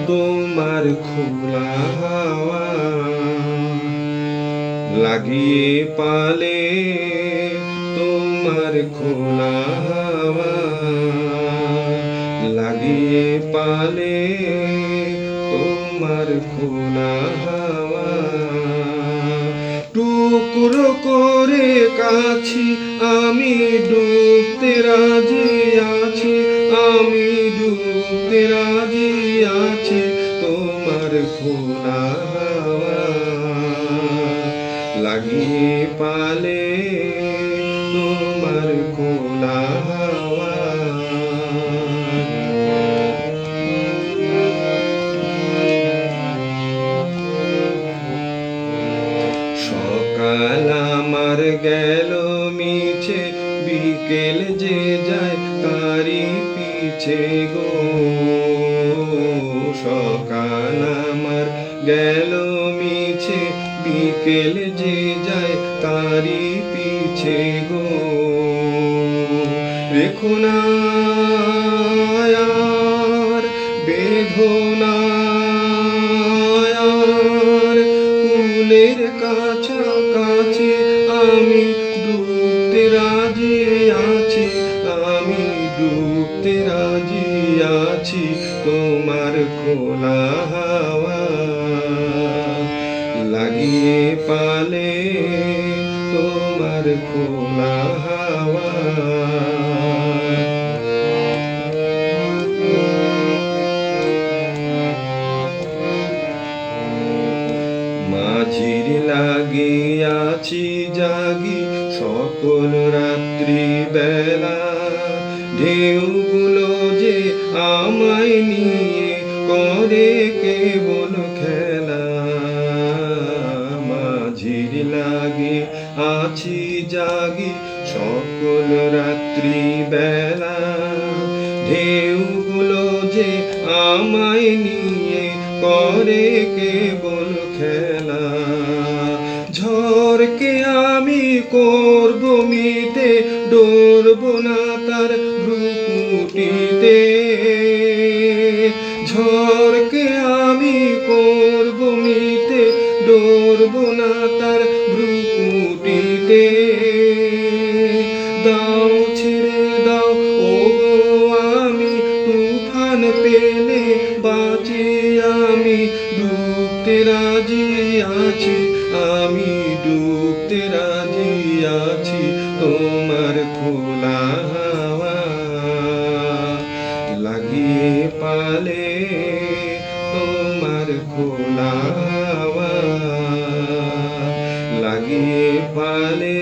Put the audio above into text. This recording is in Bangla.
তোমার খোলা হাওয়া লাগিয়ে পালে, তোমার খোলা হাওয়া লাগিয়ে পালে, তোমার খোলা হাওয়া টুকরো করে কাছি আমি ডুবতে রাজি আছি, আমি ডুবতে রাজি আছি। তোমার খোলা হাওয়া লাগিয়ে পালে, তোমার খোলা হাওয়া সকাল আমার গেল মিছে, বিকেল যে যায় তারি পিছে গো। সকাল আমার গেল মিছে, বিকেল যে যায় তারি পিছে গো। রেখো না আর বেদনা আর, কুলের কাছাকাছি আমি ডুবতে রাজি আছি, আমি ডুবতে রাজি আছি। তোমার খোলা হাওয়া লাগিয়ে পালে, তোমার খোলা হাওয়া মাঝির লাগিয়াছি জাগি সকল রাত্রি বেলা, ঢেউগুলো যে আমায় নিয়ে করে কেবল খেলা। মাঝির লাগে আছি জাগি সকল রাত্রি বেলা, ঢেউগুলো যে আমায় নিয়ে করে কেবল খেলা। ঝড়কে আমি করব মিটে, ডরব না তার ভ্রুকুটিতে। ঝড়কে আমি করব মিটে, ডরব না তার ভ্রুকুটিতে। দাও ছেড়ে দাও ও আমি তুফান পেলে বাঁচি, আমি ডুবতে রাজি আছি, আমি ডুবতে রাজি আছি। তোমার খোলা হাওয়া লাগিয়ে পালে, তোমার খোলা হাওয়া লাগিয়ে পালে।